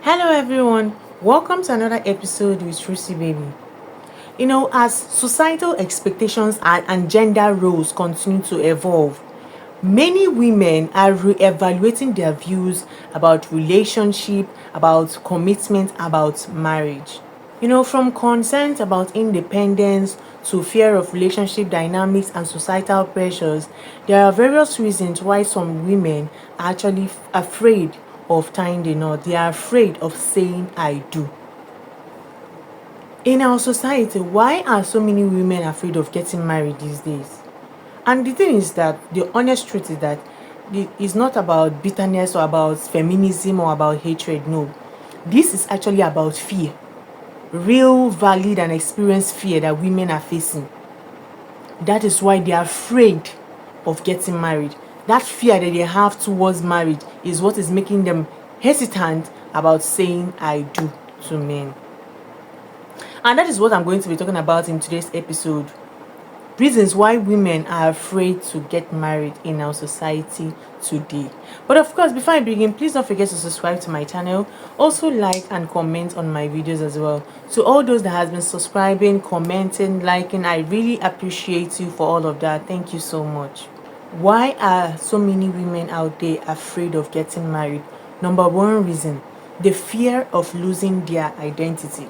Hello everyone, welcome to another episode with Trucy Baby. As societal expectations and gender roles continue to evolve, many women are re-evaluating their views about relationship, about commitment, about marriage. From concerns about independence to fear of relationship dynamics and societal pressures, there are various reasons why some women are actually afraid of tying the knot. They are afraid of saying I do. In our society, why are so many women afraid of getting married these days? And the thing is that the honest truth is that it's not about bitterness or about feminism or about hatred. No, this is actually about fear. Real, valid, and experienced fear that women are facing. That is why they are afraid of getting married. That fear that they have towards marriage is what is making them hesitant about saying I do to men. And that is what I'm going to be talking about in today's episode. Reasons why women are afraid to get married in our society today. But of course, before I begin, please don't forget to subscribe to my channel. Also like and comment on my videos as well. To all those that has been subscribing, commenting, liking, I really appreciate you for all of that. Thank you so much. Why are so many women out there afraid of getting married? Number one reason, the fear of losing their identity.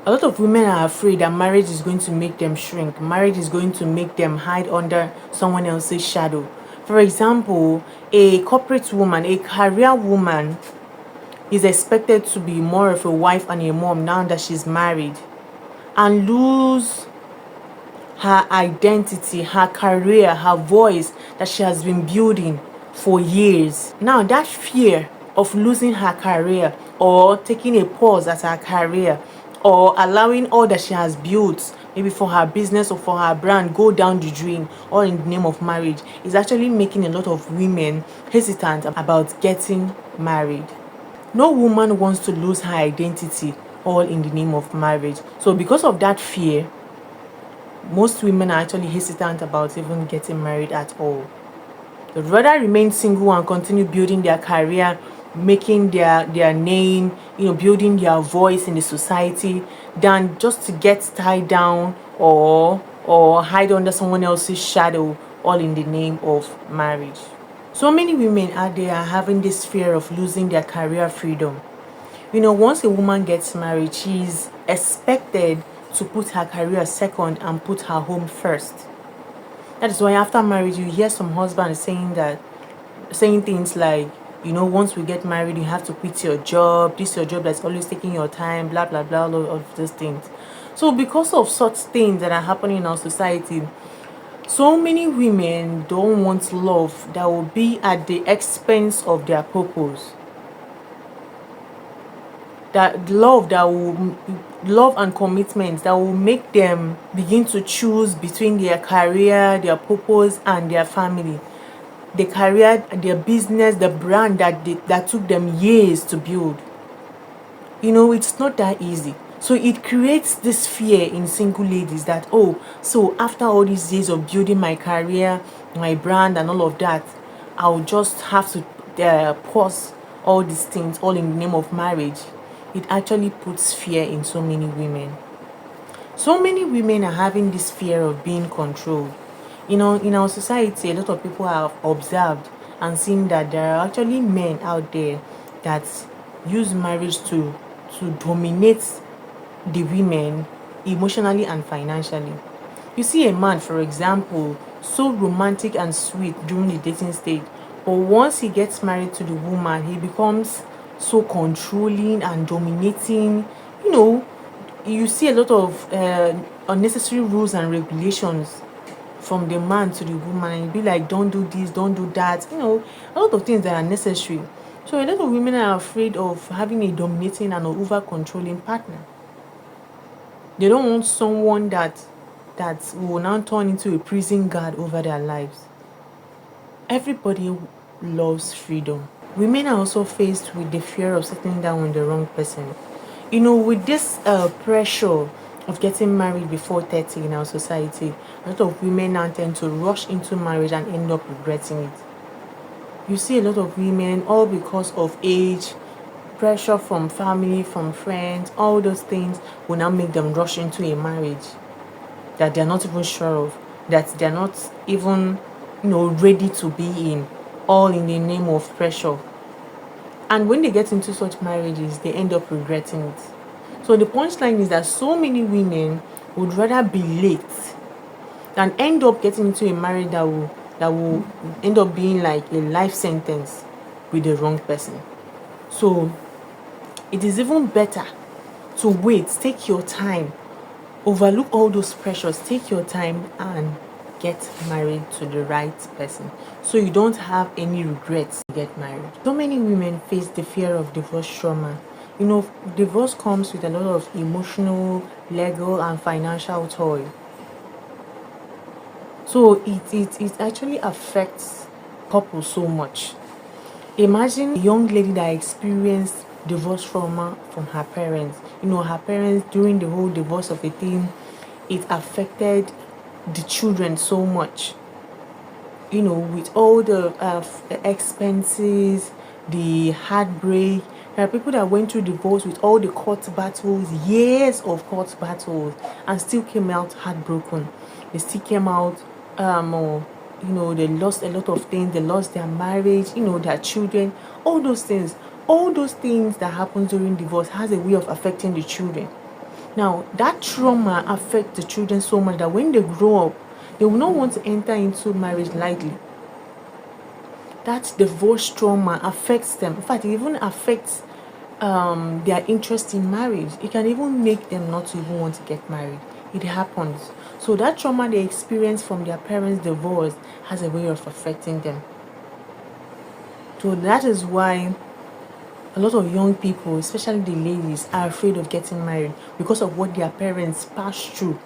A lot of women are afraid that marriage is going to make them shrink. Marriage is going to make them hide under someone else's shadow. For example, a corporate woman, a career woman is expected to be more of a wife and a mom now that she's married and lose her identity, her career, her voice that she has been building for years. Now that fear of losing her career or taking a pause at her career or allowing all that she has built, maybe for her business or for her brand, go down the drain, all in the name of marriage, is actually making a lot of women hesitant about getting married. No woman wants to lose her identity, all in the name of marriage. So because of that fear, most women are actually hesitant about even getting married at all. They'd rather remain single and continue building their career, making their name, building their voice in the society, than just to get tied down or hide under someone else's shadow, all in the name of marriage. So many women out there are having this fear of losing their career freedom. Once a woman gets married, she's expected to put her career second and put her home first. That is why after marriage, you hear some husbands saying things like, once we get married, you have to quit your job. This is your job that's always taking your time, blah, blah, blah, all of these things. So because of such things that are happening in our society, so many women don't want love that will be at the expense of their purpose. Love and commitment that will make them begin to choose between their career, their purpose, and their family. The career, their business, the brand that took them years to build. It's not that easy. So it creates this fear in single ladies that, so after all these years of building my career, my brand, and all of that, I'll just have to pause all these things, all in the name of marriage. It actually puts fear in so many women. So many women are having this fear of being controlled. In our society, a lot of people have observed and seen that there are actually men out there that use marriage to dominate the women emotionally and financially. You see a man, for example, so romantic and sweet during the dating stage, but once he gets married to the woman, he becomes so controlling and dominating. You see a lot of unnecessary rules and regulations from the man to the woman, and you be like, don't do this, don't do that. A lot of things that are necessary. So a lot of women are afraid of having a dominating and over controlling partner. They don't want someone that will now turn into a prison guard over their lives. Everybody loves freedom. Women are also faced with the fear of settling down with the wrong person. With this pressure of getting married before 30 in our society, a lot of women now tend to rush into marriage and end up regretting it. You see a lot of women, all because of age, pressure from family, from friends, all those things will now make them rush into a marriage that they're not even sure of, that they're not even, ready to be in, all in the name of pressure. And when they get into such marriages, they end up regretting it. So the punchline is that so many women would rather be late than end up getting into a marriage that will end up being like a life sentence with the wrong person. So it is even better to wait, take your time, overlook all those pressures, take your time and get married to the right person so you don't have any regrets to get married. So many women face the fear of divorce trauma. Divorce comes with a lot of emotional, legal and financial toil. So it actually affects couples so much. Imagine a young lady that experienced divorce trauma from her parents. Her parents, during the whole divorce of a thing, it affected the children so much. With all the expenses, the heartbreak. There are people that went through divorce with all the court battles, years of court battles, and still came out heartbroken. They still came out, they lost a lot of things. They lost their marriage, their children, all those things. All those things that happen during divorce has a way of affecting the children. Now, that trauma affects the children so much that when they grow up, they will not want to enter into marriage lightly. That divorce trauma affects them. In fact, it even affects their interest in marriage. It can even make them not to even want to get married. It happens. So that trauma they experience from their parents' divorce has a way of affecting them. So that is why a lot of young people, especially the ladies, are afraid of getting married because of what their parents passed through,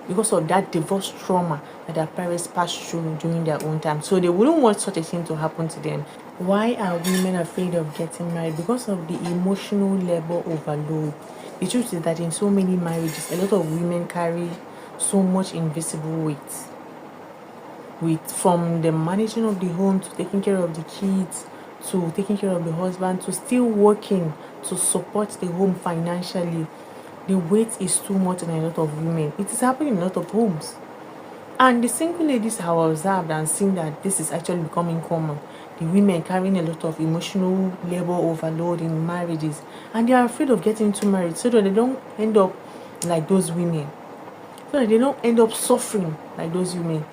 because of that divorce trauma that their parents passed through during their own time. So they wouldn't want such a thing to happen to them. Why are women afraid of getting married? Because of the emotional labor overload. The truth is that in so many marriages, a lot of women carry so much invisible weight, from the managing of the home to taking care of the kids to taking care of the husband to still working to support the home financially. The weight is too much on a lot of women. It is happening in a lot of homes. And the single ladies have observed and seen that this is actually becoming common. The women carrying a lot of emotional labor overload in marriages, and they are afraid of getting into marriage so that they don't end up like those women, so that they don't end up suffering like those women.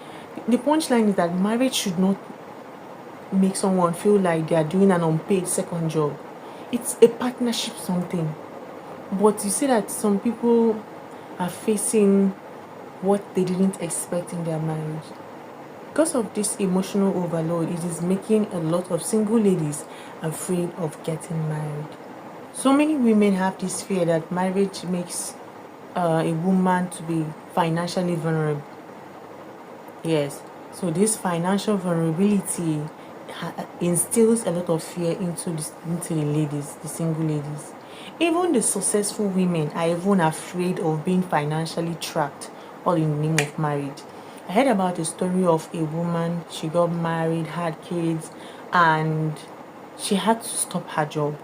The punchline is that marriage should not make someone feel like they are doing an unpaid second job. It's a partnership something. But you see that some people are facing what they didn't expect in their marriage. Because of this emotional overload, it is making a lot of single ladies afraid of getting married. So many women have this fear that marriage makes a woman to be financially vulnerable. Yes, so this financial vulnerability instills a lot of fear into the ladies, the single ladies. Even the successful women are even afraid of being financially trapped, all in the name of marriage. I heard about a story of a woman. She got married, had kids, and she had to stop her job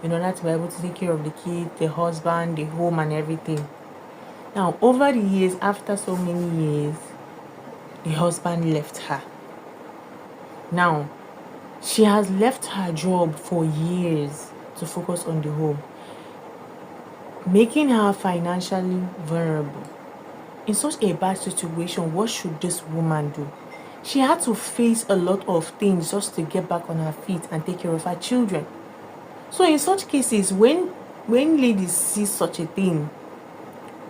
in order to be able to take care of the kids, the husband, the home, and everything. Now, over the years, after so many years, the husband left her. Now, she has left her job for years to focus on the home, making her financially vulnerable. In such a bad situation, what should this woman do? She had to face a lot of things just to get back on her feet and take care of her children. So in such cases, when ladies see such a thing,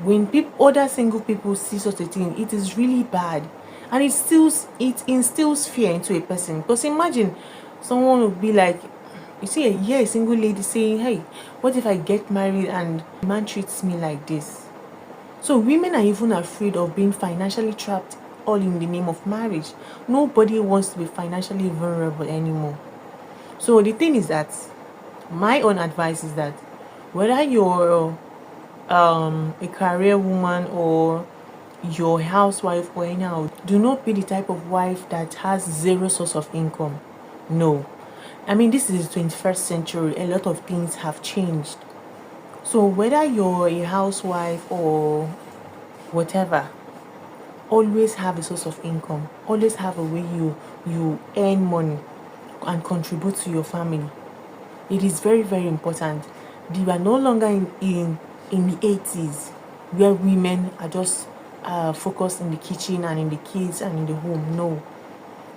when other single people see such a thing, it is really bad. And it instills fear into a person. Because imagine someone would be like, you see, a single lady saying, hey, what if I get married and a man treats me like this? So women are even afraid of being financially trapped, all in the name of marriage. Nobody wants to be financially vulnerable anymore. So the thing is that my own advice is that whether you're a career woman or your housewife or anyhow, do not be the type of wife that has zero source of income. No, I mean, this is the 21st century. A lot of things have changed. So whether you're a housewife or whatever, always have a source of income. Always have a way you earn money and contribute to your family. It is very, very important. We are no longer in the 80s where women are just focused in the kitchen and in the kids and in the home. No.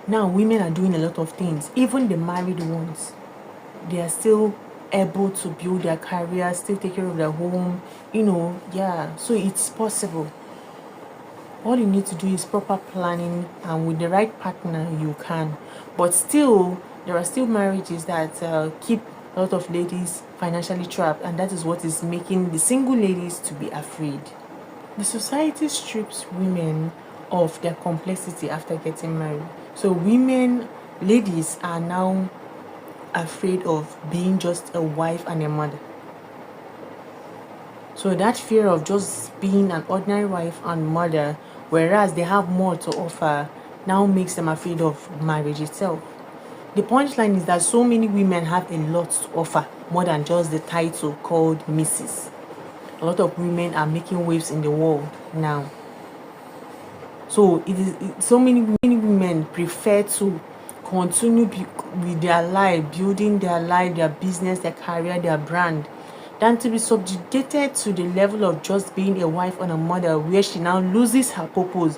Now women are doing a lot of things. Even the married ones, they are still able to build their career, still take care of their home, yeah. So it's possible. All you need to do is proper planning, and with the right partner you can. But still, there are still marriages that keep a lot of ladies financially trapped, and that is what is making the single ladies to be afraid. The society strips women of their complexity after getting married. So ladies are now afraid of being just a wife and a mother. So that fear of just being an ordinary wife and mother, whereas they have more to offer, now makes them afraid of marriage itself. The punchline is that so many women have a lot to offer, more than just the title called Mrs. A lot of women are making waves in the world now. So so many women prefer to continue with their life, building their life, their business, their career, their brand, than to be subjugated to the level of just being a wife and a mother, where she now loses her purpose,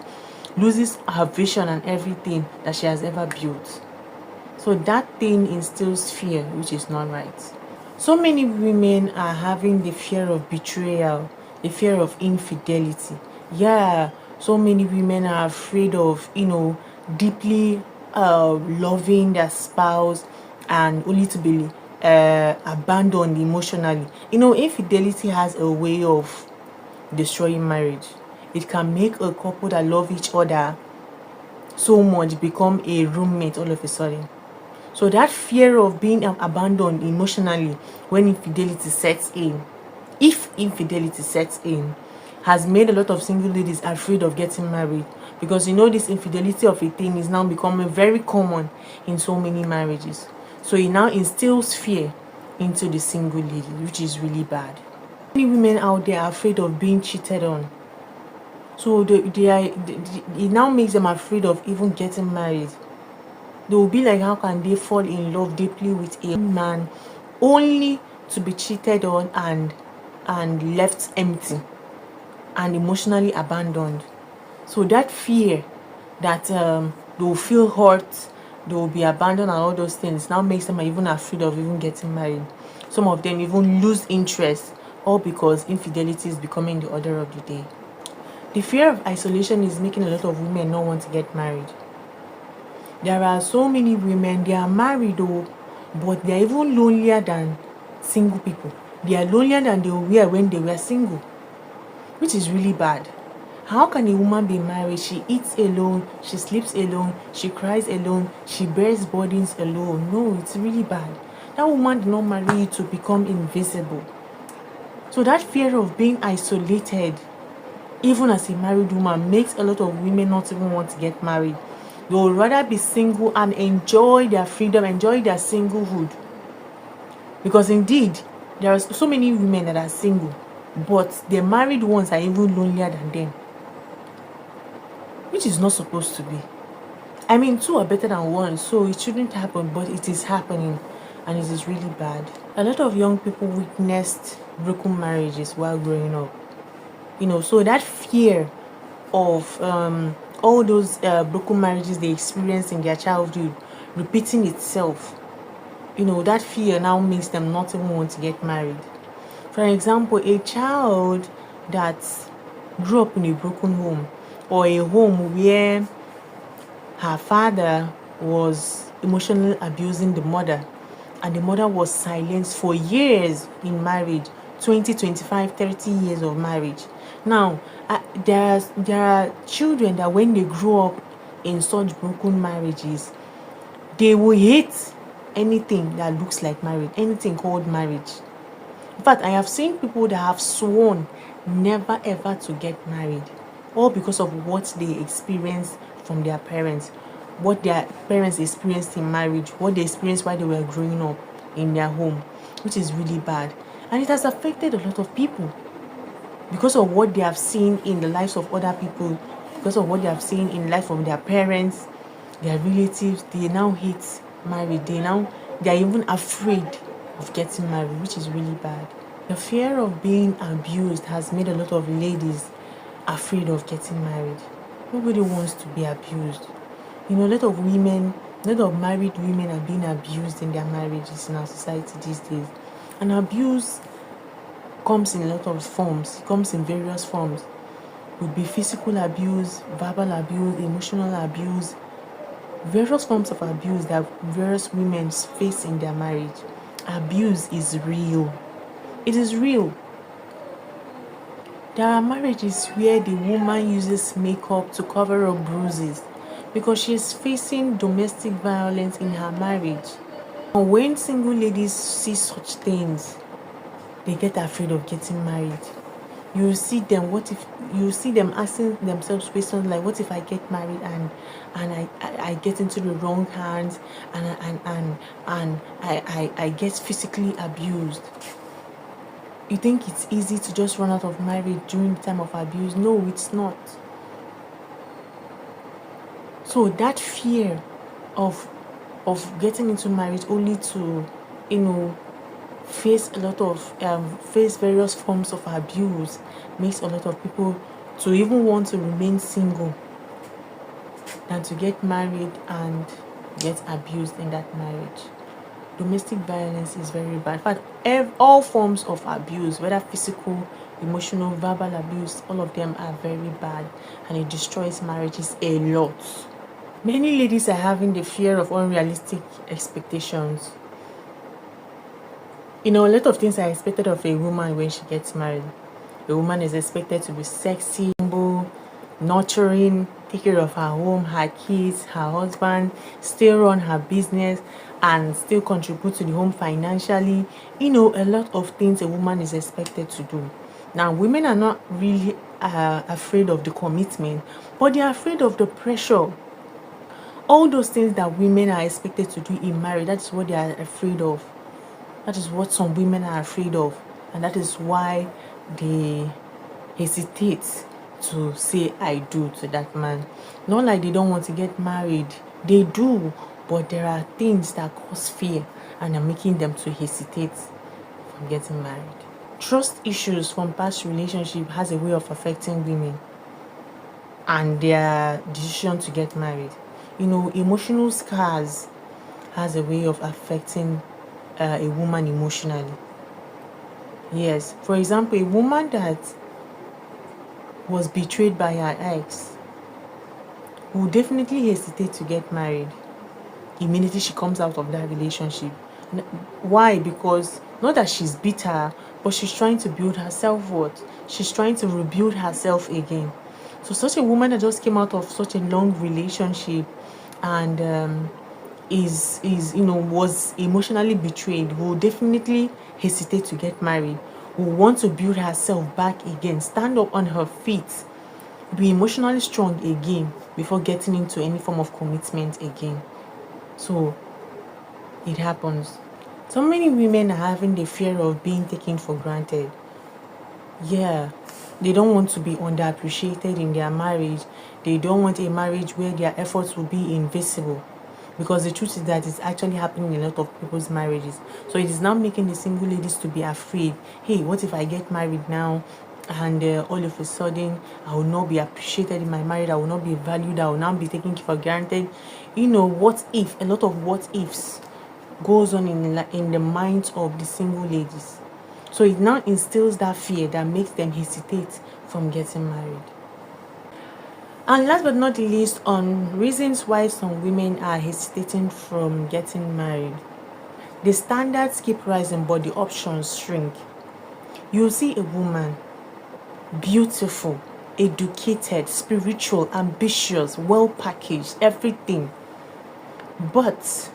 loses her vision and everything that she has ever built. So that thing instills fear, which is not right. So many women are having the fear of betrayal, the fear of infidelity. Yeah, so many women are afraid of, deeply loving their spouse and only to be abandoned emotionally. Infidelity has a way of destroying marriage. It can make a couple that love each other so much become a roommate all of a sudden. So that fear of being abandoned emotionally when infidelity sets in, if infidelity sets in, has made a lot of single ladies afraid of getting married, because this infidelity of a thing is now becoming very common in so many marriages. So it now instills fear into the single lady, which is really bad. Many women out there are afraid of being cheated on. So it now makes them afraid of even getting married. They will be like, how can they fall in love deeply with a man only to be cheated on and left empty and emotionally abandoned? So that fear that they will feel hurt, they will be abandoned and all those things now makes them even afraid of even getting married. Some of them even lose interest, all because infidelity is becoming the order of the day. The fear of isolation is making a lot of women not want to get married. There are so many women, they are married though, but they are even lonelier than single people. They are lonelier than they were when they were single, which is really bad. How can a woman be married? She eats alone, she sleeps alone, she cries alone, she bears burdens alone. No, it's really bad. That woman did not marry you to become invisible. So that fear of being isolated, even as a married woman, makes a lot of women not even want to get married. They would rather be single and enjoy their freedom, enjoy their singlehood. Because indeed, there are so many women that are single, but the married ones are even lonelier than them, which is not supposed to be. I mean, two are better than one, so it shouldn't happen, but it is happening, and it is really bad. A lot of young people witnessed broken marriages while growing up. So that fear of all those broken marriages they experienced in their childhood repeating itself, that fear now makes them not even want to get married. For example, a child that grew up in a broken home, or a home where her father was emotionally abusing the mother, and the mother was silenced for years in marriage, 20, 25, 30 years of marriage. Now, there are children that when they grow up in such broken marriages, they will hate anything that looks like marriage, anything called marriage. In fact, I have seen people that have sworn never ever to get married, all because of what they experienced from their parents. what their parents experienced in marriage, what they experienced while they were growing up in their home, which is really bad. And it has affected a lot of people because of what they have seen in the lives of other people, because of what they have seen in the life of their parents, their relatives. They now hate marriage. They are even afraid of getting married, which is really bad. The fear of being abused has made a lot of ladies afraid of getting married. Nobody wants to be abused. A lot of married women are being abused in their marriages in our society these days. And abuse comes in a lot of forms. It comes in various forms. It would be physical abuse, verbal abuse, emotional abuse, various forms of abuse that various women face in their marriage. Abuse is real. It is real. There are marriages where the woman uses makeup to cover up bruises because she is facing domestic violence in her marriage. And when single ladies see such things, they get afraid of getting married. You see them asking themselves questions like, what if I get married and I get into the wrong hands and I get physically abused? You think it's easy to just run out of marriage during the time of abuse? No, it's not. So that fear of getting into marriage only to face various forms of abuse makes a lot of people to even want to remain single than to get married and get abused in that marriage. Domestic violence is very bad. In fact, all forms of abuse, whether physical, emotional, verbal abuse, all of them are very bad, and it destroys marriages a lot. Many ladies are having the fear of unrealistic expectations. A lot of things are expected of a woman when she gets married. A woman is expected to be sexy, humble, nurturing, take care of her home, her kids, her husband, still run her business, and still contribute to the home financially. A lot of things a woman is expected to do. Now, women are not really afraid of the commitment, but they are afraid of the pressure. All those things that women are expected to do in marriage, that's what they are afraid of. That is what some women are afraid of, and that is why they hesitate to say I do to that man. Not like they don't want to get married. They do, but there are things that cause fear and are making them to hesitate from getting married. Trust issues from past relationship has a way of affecting women and their decision to get married. Emotional scars has a way of affecting a woman emotionally. Yes, for example, a woman that was betrayed by her ex will definitely hesitate to get married immediately she comes out of that relationship. Why? Because not that she's bitter, but she's trying to build her self-worth. She's trying to rebuild herself again. So such a woman that just came out of such a long relationship and was emotionally betrayed will definitely hesitate to get married, will want to build herself back again, stand up on her feet, be emotionally strong again before getting into any form of commitment again. So it happens. So many women are having the fear of being taken for granted. Yeah, they don't want to be underappreciated in their marriage. They don't want a marriage where their efforts will be invisible. Because the truth is that it's actually happening in a lot of people's marriages. So it is now making the single ladies to be afraid. Hey, what if I get married now and all of a sudden I will not be appreciated in my marriage, I will not be valued, I will now be taken for granted. What if? A lot of what ifs goes on in the minds of the single ladies. So it now instills that fear that makes them hesitate from getting married. And last but not least, on reasons why some women are hesitating from getting married. The standards keep rising, but the options shrink. You see a woman, beautiful, educated, spiritual, ambitious, well packaged, everything. But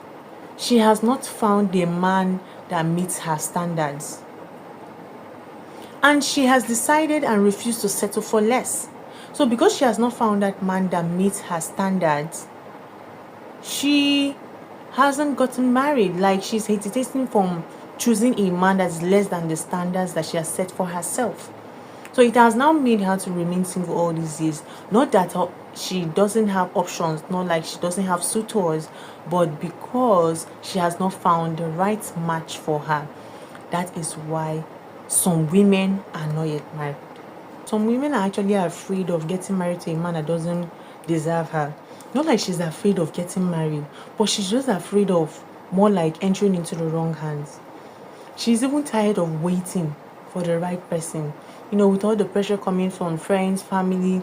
she has not found a man that meets her standards. And she has decided and refused to settle for less. So because she has not found that man that meets her standards, she hasn't gotten married. Like, she's hesitating from choosing a man that's less than the standards that she has set for herself. So it has now made her to remain single all these years. Not that she doesn't have options, not like she doesn't have suitors, but because she has not found the right match for her. That is why some women are not yet married. Some women are actually afraid of getting married to a man that doesn't deserve her. Not like she's afraid of getting married, but she's just afraid of more like entering into the wrong hands. She's even tired of waiting for the right person. With all the pressure coming from friends, family,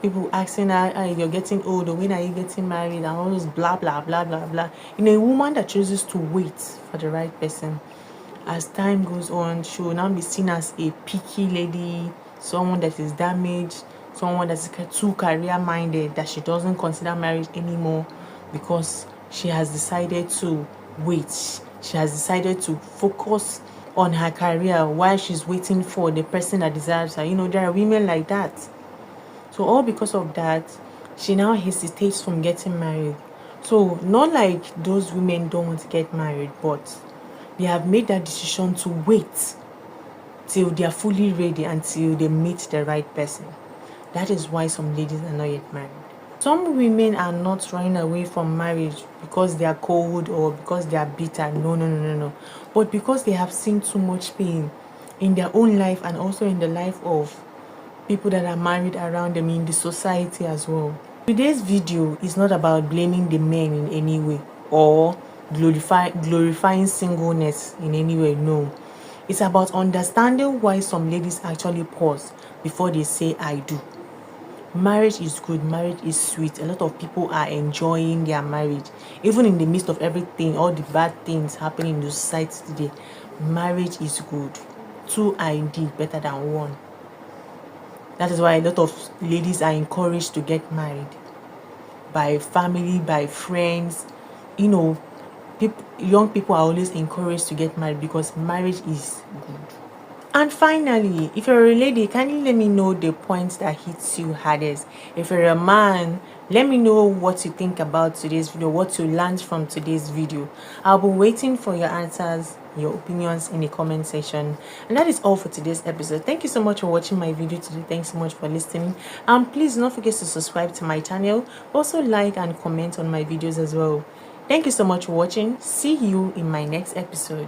people asking her, you're getting old, or when are you getting married, and all this blah, blah, blah, blah, blah. A woman that chooses to wait for the right person, as time goes on, she will now be seen as a picky lady, someone that is damaged, someone that's too career minded, that she doesn't consider marriage anymore because she has decided to wait. She has decided to focus on her career while she's waiting for the person that deserves her. There are women like that. So all because of that, she now hesitates from getting married. So not like those women don't want to get married, but they have made that decision to wait till they are fully ready, until they meet the right person. That is why some ladies are not yet married. Some women are not running away from marriage because they are cold or because they are bitter. No, no, no, no, no. But because they have seen too much pain in their own life and also in the life of people that are married around them, in the society as well. Today's video is not about blaming the men in any way or glorifying singleness in any way. No, it's about understanding why some ladies actually pause before they say I do. Marriage is good, marriage is sweet. A lot of people are enjoying their marriage, even in the midst of everything, all the bad things happening in the society today. Marriage is good. Two are indeed better than one. That is why a lot of ladies are encouraged to get married by family, by friends. Young people are always encouraged to get married because marriage is good. And finally, if you're a lady, kindly let me know the points that hits you hardest. If you're a man, let me know what you think about today's video, what you learned from today's video. I'll be waiting for your answers, your opinions in the comment section. And that is all for today's episode. Thank you so much for watching my video today. Thanks so much for listening. And please don't forget to subscribe to my channel. Also like and comment on my videos as well. Thank you so much for watching. See you in my next episode.